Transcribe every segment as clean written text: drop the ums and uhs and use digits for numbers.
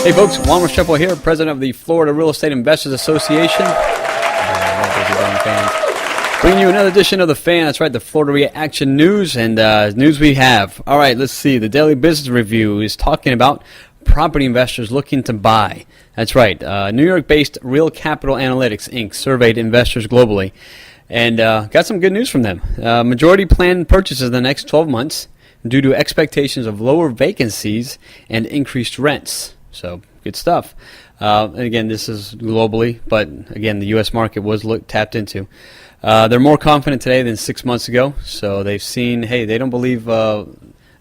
Hey folks, Juan Restrepo here, president of the Florida Real Estate Investors Association. Bringing you another edition of The Fan. That's right, the FLREIA Action News and news we have. All right, let's see. The Daily Business Review is talking about property investors looking to buy. That's right. New York-based Real Capital Analytics, Inc. surveyed investors globally and got some good news from them. Majority planned purchases in the next 12 months due to expectations of lower vacancies and increased rents. So, good stuff. And again, this is globally, but again, the U.S. market was tapped into. They're more confident today than 6 months ago. So they've seen, hey, they don't believe a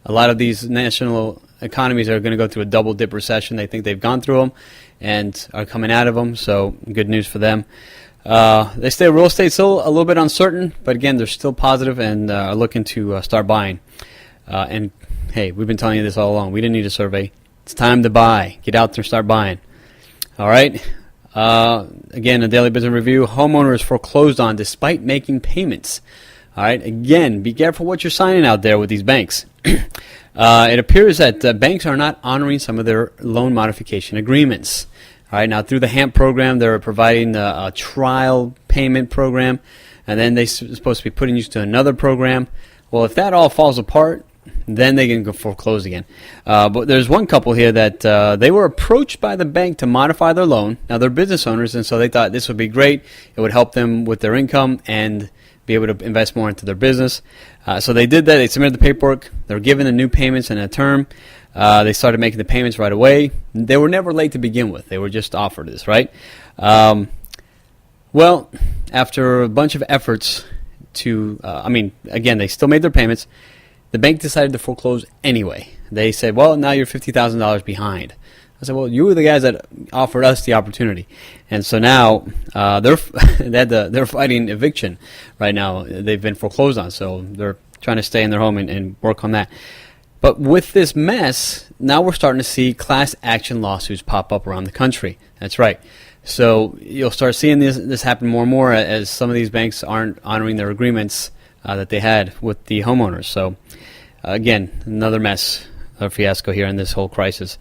lot of these national economies are going to go through a double-dip recession. They think they've gone through them and are coming out of them. So good news for them. They say real estate still a little bit uncertain, but again, they're still positive and are looking to start buying. And hey, we've been telling you this all along. We didn't need a survey. It's time to buy. Get out there and start buying. All right. Again, a Daily Business Review. Homeowners foreclosed on despite making payments. All right. Again, be careful what you're signing out there with these banks. It appears that banks are not honoring some of their loan modification agreements. All right. Now, through the HAMP program, they're providing a trial payment program, and then they're supposed to be putting you to another program. Well, if that all falls apart, then they can go foreclose again. But there's one couple here that they were approached by the bank to modify their loan. Now, they're business owners, and so they thought this would be great. It would help them with their income and be able to invest more into their business. So they did that. They submitted the paperwork. They were given the new payments in a term. They started making the payments right away. They were never late to begin with. They were just offered this, right? Well, after a bunch of efforts to, again, they still made their payments. The bank decided to foreclose anyway. They said, well, now you're $50,000 behind. I said, well, you were the guys that offered us the opportunity. And so now they're fighting eviction right now. They've been foreclosed on, so they're trying to stay in their home and work on that. But with this mess, now we're starting to see class action lawsuits pop up around the country. That's right. So you'll start seeing this happen more and more as some of these banks aren't honoring their agreements that they had with the homeowners. So, again, another mess, a fiasco here in this whole crisis.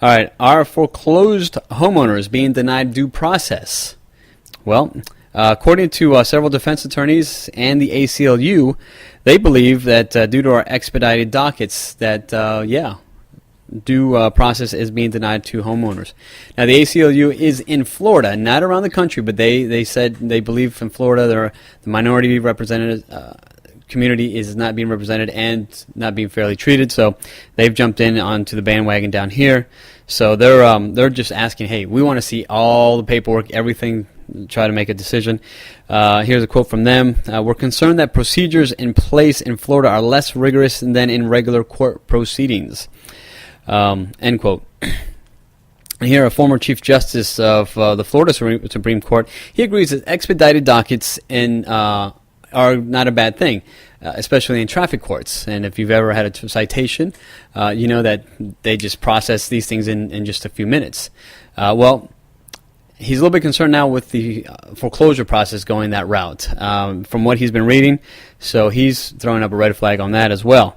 All right, are foreclosed homeowners being denied due process? Well, according to several defense attorneys and the ACLU, they believe that due to our expedited dockets that, due process is being denied to homeowners. Now, the ACLU is in Florida, not around the country, but they said they believe in Florida the minority represented community is not being represented and not being fairly treated. So they've jumped in onto the bandwagon down here. So they're just asking, hey, we want to see all the paperwork, everything, try to make a decision. Here's a quote from them. We're concerned that procedures in place in Florida are less rigorous than in regular court proceedings. End quote. And here, a former Chief Justice of the Florida Supreme Court, he agrees that expedited dockets are not a bad thing, especially in traffic courts. And if you've ever had a citation, you know that they just process these things in just a few minutes. Well, he's a little bit concerned now with the foreclosure process going that route, from what he's been reading. So he's throwing up a red flag on that as well.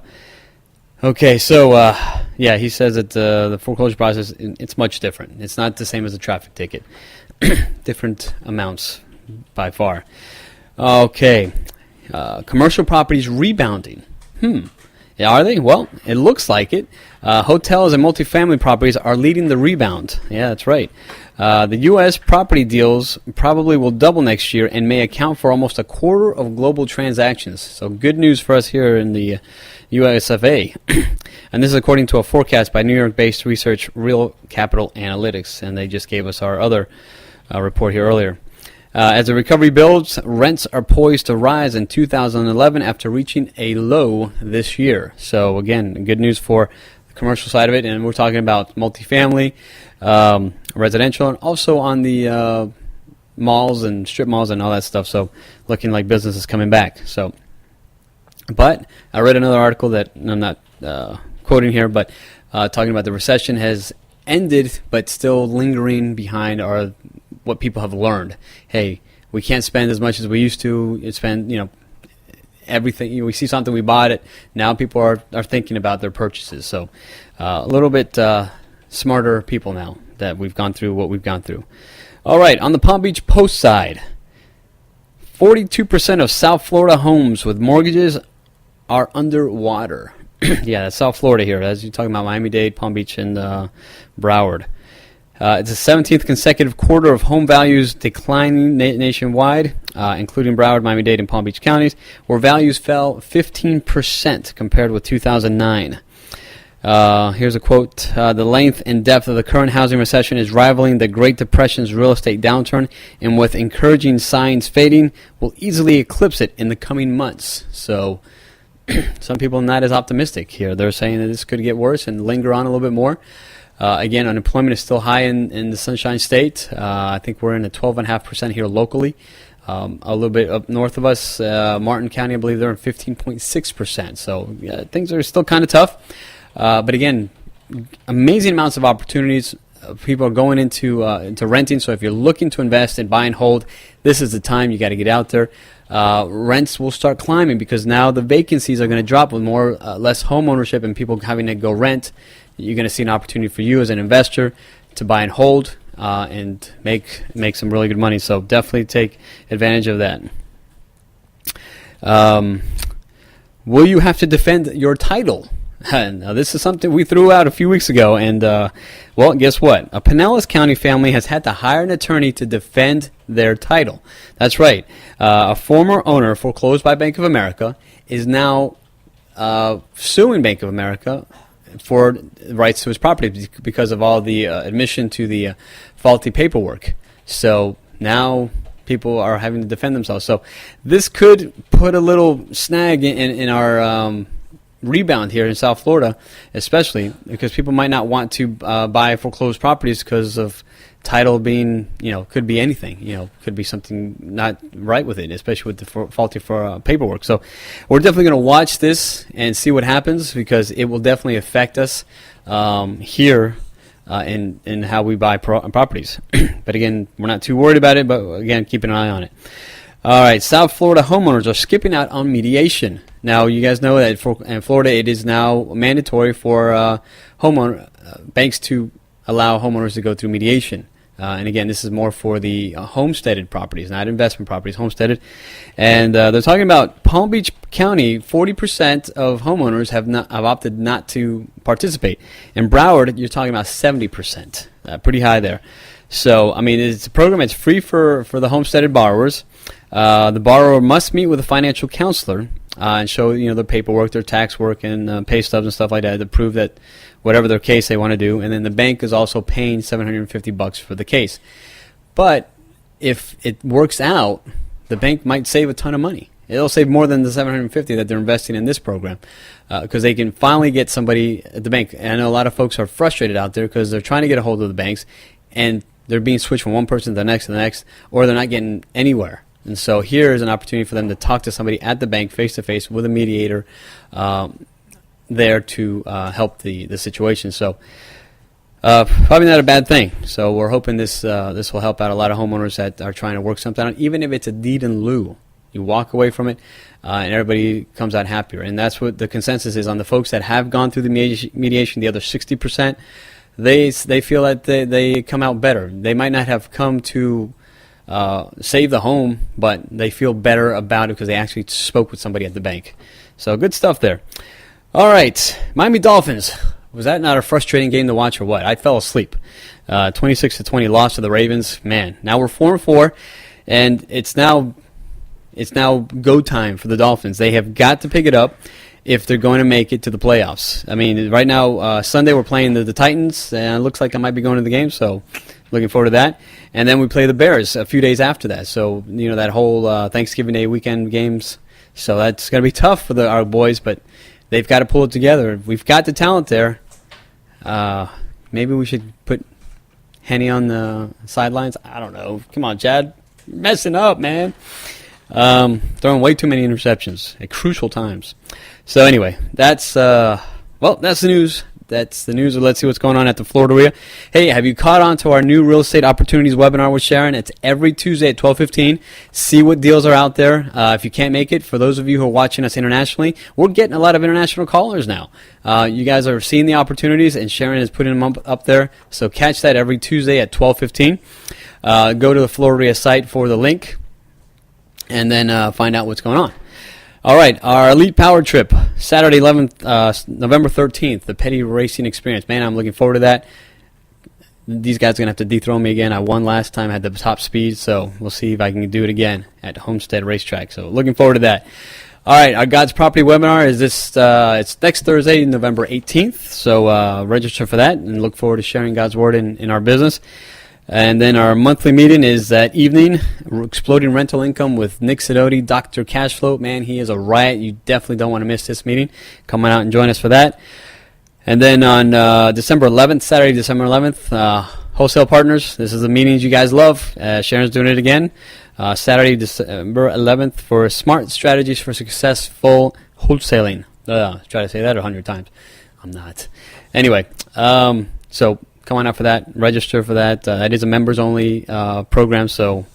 Okay, so he says that the foreclosure process, it's much different. It's not the same as a traffic ticket. Different amounts by far. Okay, commercial properties rebounding. Yeah, are they? Well, it looks like it. Hotels and multifamily properties are leading the rebound. Yeah, that's right. The U.S. property deals probably will double next year and may account for almost a quarter of global transactions. So good news for us here in the USFA. And this is according to a forecast by New York-based research Real Capital Analytics, and they just gave us our other report here earlier. As the recovery builds, rents are poised to rise in 2011 after reaching a low this year. So again, good news for the commercial side of it, and we're talking about multifamily, residential, and also on the malls and strip malls and all that stuff. So looking like business is coming back. So, but I read another article that I'm not quoting here, but talking about the recession has ended, but still lingering behind are what people have learned. Hey, we can't spend as much as we used to. Spend, everything. We see something, we bought it. Now people are thinking about their purchases. So a little bit smarter people now that we've gone through what we've gone through. All right, on the Palm Beach Post side, 42% of South Florida homes with mortgages are underwater. Yeah, that's South Florida here, as you're talking about Miami-Dade, Palm Beach, and Broward. It's the 17th consecutive quarter of home values declining nationwide, including Broward, Miami-Dade, and Palm Beach counties, where values fell 15% compared with 2009. Here's a quote. The length and depth of the current housing recession is rivaling the Great Depression's real estate downturn, and with encouraging signs fading, will easily eclipse it in the coming months. So some people are not as optimistic here. They're saying that this could get worse and linger on a little bit more. Again, unemployment is still high in the Sunshine State. I think we're in at 12.5% here locally. A little bit up north of us, Martin County, I believe they're at 15.6%. So things are still kind of tough. But again, amazing amounts of opportunities. People are going into renting. So if you're looking to invest and buy and hold, this is the time. You got to get out there. Rents will start climbing because now the vacancies are going to drop with less home ownership and people having to go rent. You're going to see an opportunity for you as an investor to buy and hold and make some really good money. So definitely take advantage of that. Will you have to defend your title? Now, this is something we threw out a few weeks ago, and, well, guess what? A Pinellas County family has had to hire an attorney to defend their title. That's right. A former owner foreclosed by Bank of America is now suing Bank of America for rights to his property because of all the admission to the faulty paperwork. So now people are having to defend themselves. So this could put a little snag in our rebound here in South Florida, especially because people might not want to buy foreclosed properties because of title being, could be anything, could be something not right with it, especially with the faulty paperwork. So we're definitely going to watch this and see what happens because it will definitely affect us here in how we buy properties. But again, we're not too worried about it, but again, keep an eye on it. All right, South Florida homeowners are skipping out on mediation. Now, you guys know that in Florida, it is now mandatory for banks to allow homeowners to go through mediation. And again, this is more for the homesteaded properties, not investment properties, homesteaded. And they're talking about Palm Beach County, 40% of homeowners have opted not to participate. In Broward, you're talking about 70%, pretty high there. So, I mean, it's a program that's free for the homesteaded borrowers. The borrower must meet with a financial counselor and show their paperwork, their tax work, and pay stubs and stuff like that to prove that whatever their case they want to do. And then the bank is also paying $750 for the case. But if it works out, the bank might save a ton of money. It'll save more than the $750 that they're investing in this program because they can finally get somebody at the bank. And I know a lot of folks are frustrated out there because they're trying to get a hold of the banks and they're being switched from one person to the next, or they're not getting anywhere. And so here is an opportunity for them to talk to somebody at the bank face-to-face with a mediator there to help the situation. So probably not a bad thing. So we're hoping this will help out a lot of homeowners that are trying to work something out, even if it's a deed in lieu. You walk away from it, and everybody comes out happier. And that's what the consensus is on the folks that have gone through the mediation, the other 60%. They feel that they come out better. They might not have come to save the home, but they feel better about it because they actually spoke with somebody at the bank. So good stuff there. All right, Miami Dolphins. Was that not a frustrating game to watch or what? I fell asleep. 26-20 loss to the Ravens. Man, now we're 4-4, and it's now go time for the Dolphins. They have got to pick it up if they're going to make it to the playoffs. I mean, right now, Sunday we're playing the Titans, and it looks like I might be going to the game, so looking forward to that. And then we play the Bears a few days after that. So, that whole Thanksgiving Day weekend games. So that's going to be tough for our boys, but they've got to pull it together. We've got the talent there. Maybe we should put Henny on the sidelines. I don't know. Come on, Chad. You're messing up, man. Throwing way too many interceptions at crucial times. So anyway, that's the news. That's the news. Let's see what's going on at the FLREIA. Hey, have you caught on to our new real estate opportunities webinar with Sharon? It's every Tuesday at 12:15. See what deals are out there. If you can't make it, for those of you who are watching us internationally, we're getting a lot of international callers now. You guys are seeing the opportunities, and Sharon is putting them up there. So catch that every Tuesday at 12:15. Go to the FLREIA site for the link, and then find out what's going on. All right, our Elite Power Trip, Saturday 11th, November 13th, the Petty Racing Experience. Man, I'm looking forward to that. These guys are going to have to dethrone me again. I won last time, had the top speed, so we'll see if I can do it again at Homestead Racetrack. So looking forward to that. All right, our God's Property webinar is it's next Thursday, November 18th. So register for that and look forward to sharing God's Word in our business. And then our monthly meeting is that evening, Exploding Rental Income with Nick Sidoti, Dr. Cashflow. Man, he is a riot. You definitely don't want to miss this meeting. Come on out and join us for that. And then on December 11th, Saturday, December 11th, Wholesale Partners. This is the meetings you guys love. Sharon's doing it again. Saturday, December 11th for Smart Strategies for Successful Wholesaling. Try to say that 100 times. I'm not. Anyway, so come on out for that. Register for that. That is a members-only program, so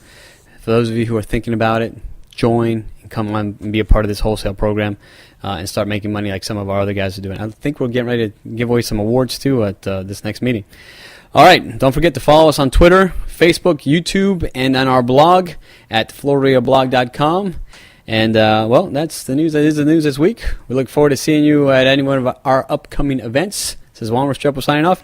for those of you who are thinking about it, join and come on and be a part of this wholesale program and start making money like some of our other guys are doing. I think we're getting ready to give away some awards, too, at this next meeting. All right, don't forget to follow us on Twitter, Facebook, YouTube, and on our blog at FLREIAblog.com. And, well, that's the news. That is the news this week. We look forward to seeing you at any one of our upcoming events. This is Juan Restrepo signing off.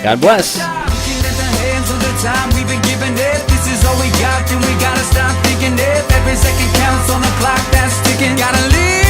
God bless. We've been giving it. This is all we got, then we gotta stop thinking it. Every second counts on the clock that's ticking. Gotta live.